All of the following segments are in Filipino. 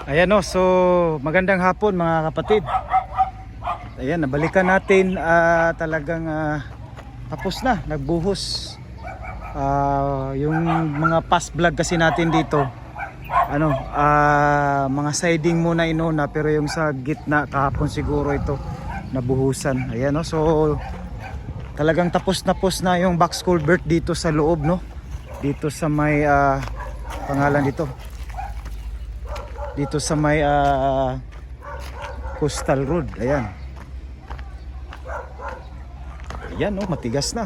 Ayan o, so magandang hapon mga kapatid. Ayan, nabalikan natin talagang tapos na, nagbuhos. Yung mga past vlog kasi natin dito, mga siding muna inuna, pero yung sa gitna kahapon siguro ito nabuhusan. Ayan o, so talagang tapos na yung box culvert dito sa loob, no? Dito sa may pangalan dito sa may Coastal Road. Ayan. Ayan, no, matigas na.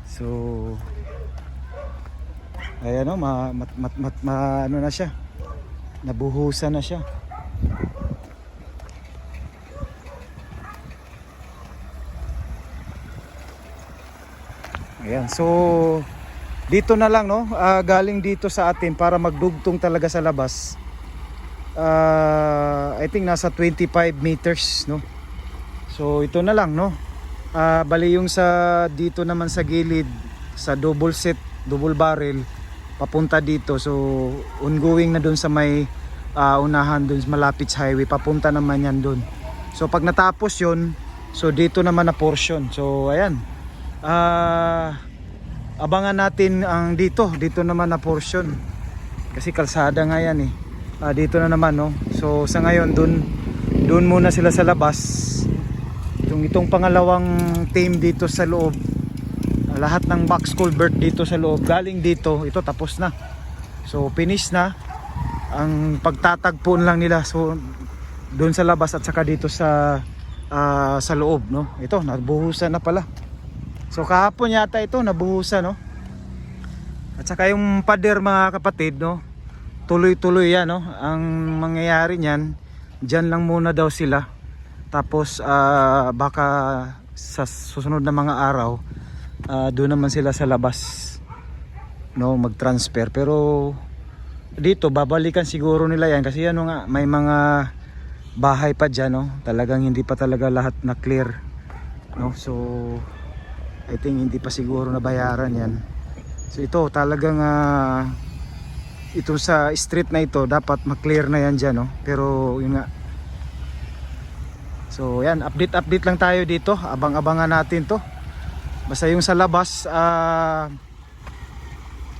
So ayan, no, ano na siya. Nabuhusan na siya. Ayan, so dito na lang, no, galing dito sa atin para magdugtong talaga sa labas. I think nasa 25 meters, no. So ito na lang, no. Bali yung sa dito naman sa gilid, sa double barrel papunta dito. So ongoing na dun sa may unahan dun malapit sa highway, papunta naman yan dun. So pag natapos yun, so dito naman na portion. So ayan, abangan natin ang dito naman na portion, kasi kalsada nga yan eh. Dito na naman, no. So sa ngayon dun muna sila sa labas. Itong pangalawang team dito sa loob, lahat ng box culvert dito sa loob galing dito, ito tapos na. So finish na, ang pagtatagpuan lang nila so dun sa labas at saka dito sa loob, no. Ito nabuhusan na pala. So kahapon yata ito nabuhusan, no. At saka yung pader mga kapatid, no, tuloy-tuloy yan, no. Ang mangyayari niyan, diyan lang muna daw sila. Tapos baka sa susunod na mga araw doon naman sila sa labas, no, mag-transfer. Pero dito babalikan siguro nila yan kasi ano nga, may mga bahay pa dyan, no. Talagang hindi pa talaga lahat na clear, no. So I think hindi pa siguro nabayaran yan. So ito talagang ito sa street na ito dapat ma-clear na yan dyan, no. Pero yun nga, so yan, update lang tayo dito, abang-abangan natin to. Basta yung sa labas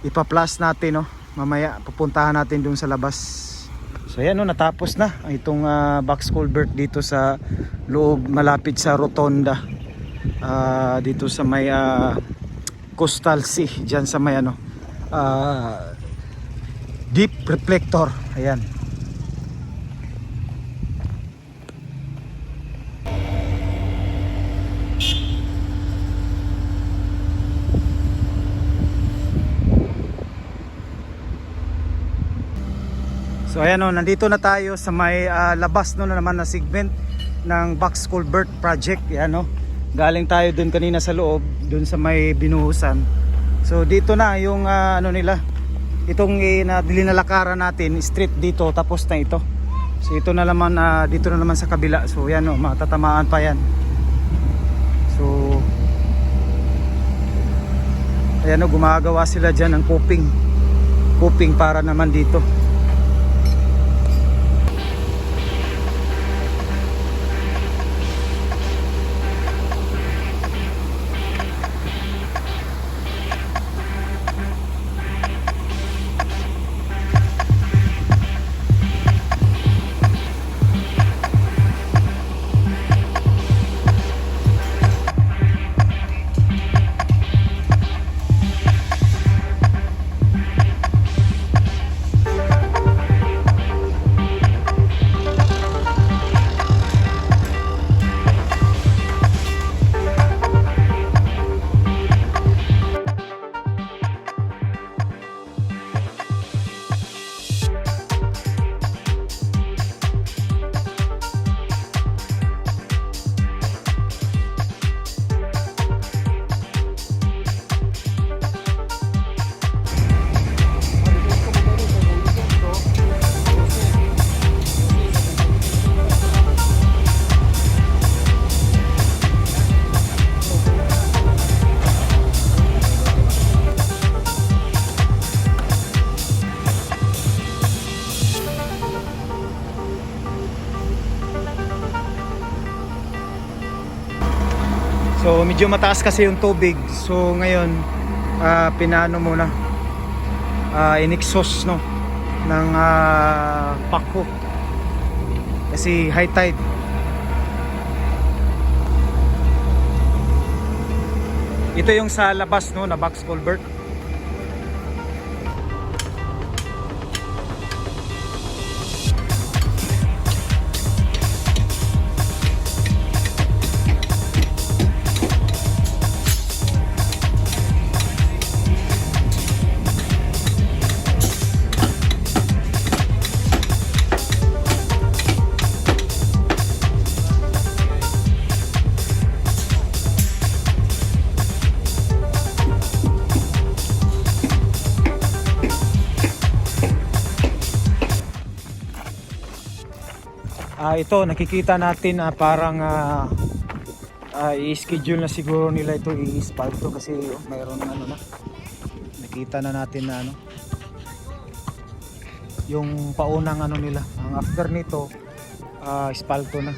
ipa-plus natin, no. Mamaya pupuntahan natin dun sa labas. So yan, no, natapos na itong box culvert dito sa loob malapit sa rotonda, dito sa may Coastal Sea, dyan sa may deep reflector. Ayan. So ayan, no, nandito na tayo sa may labas, no, na naman na segment ng box culvert project. Ayan, no. Galing tayo dun kanina sa loob, dun sa may binuhusan. So dito na yung nila, itong dinalakaran natin, street dito, tapos na ito. So ito na naman, dito na naman sa kabila. So yan, no, matatamaan pa yan. So ayan, no, gumagawa sila dyan ng coping para naman dito. medyo mataas kasi yung tubig. So ngayon pinano muna in-exhaust no ng pakho kasi high tide. Ito yung sa labas no na box culvert. Ito nakikita natin parang i-schedule na siguro nila ito i-spalto kasi mayroon ano na nakita na natin na ano yung paunang ano nila. Ang after nito spalto na.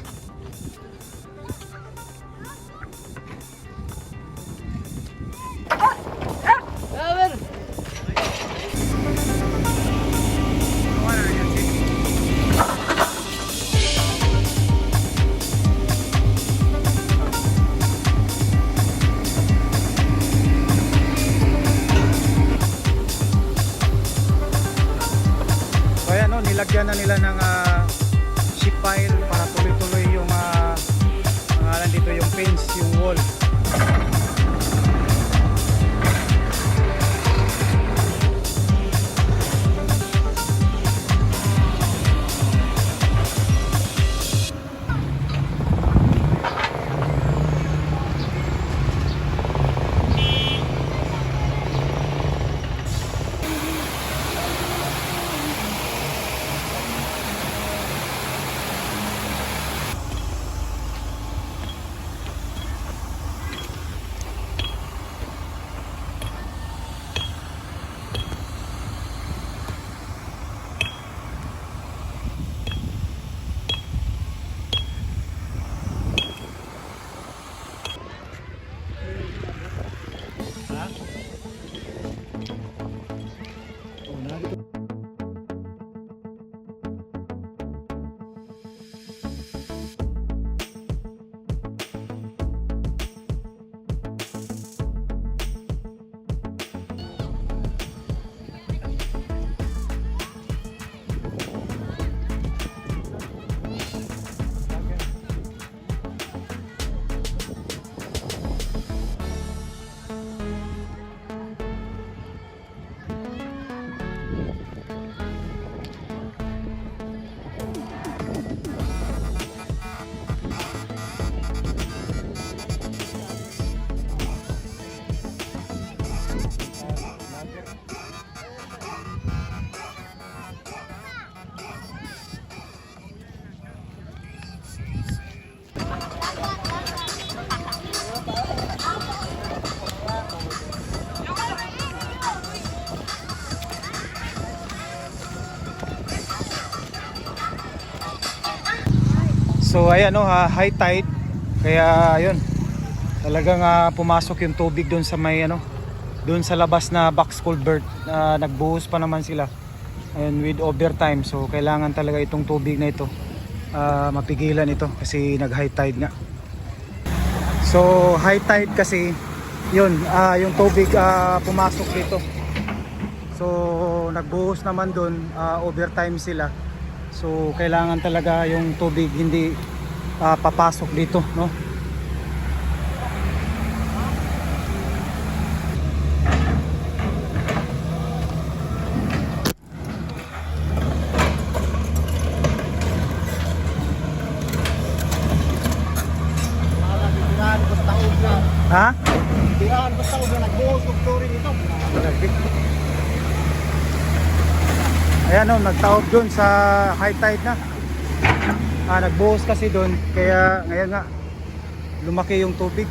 Nilagyan na nila ng sheet pile para tuloy-tuloy yung dito yung fence, yung wall. So ayan high tide kaya ayun talagang pumasok yung tubig doon sa may doon sa labas na box culvert. Nagbuhos pa naman sila ayun with overtime, so kailangan talaga itong tubig na ito mapigilan ito kasi nag high tide nga. So high tide kasi yun yung tubig pumasok dito, so nagbuhos naman doon, overtime sila. So kailangan talaga yung tubig hindi papasok dito, no? Ha? Tirahan basta ko na nagbuhos ng chlorine ito. Ayan nagtaob dun sa high tide na. Nagbuhos kasi dun kaya ngayon nga lumaki yung tubig.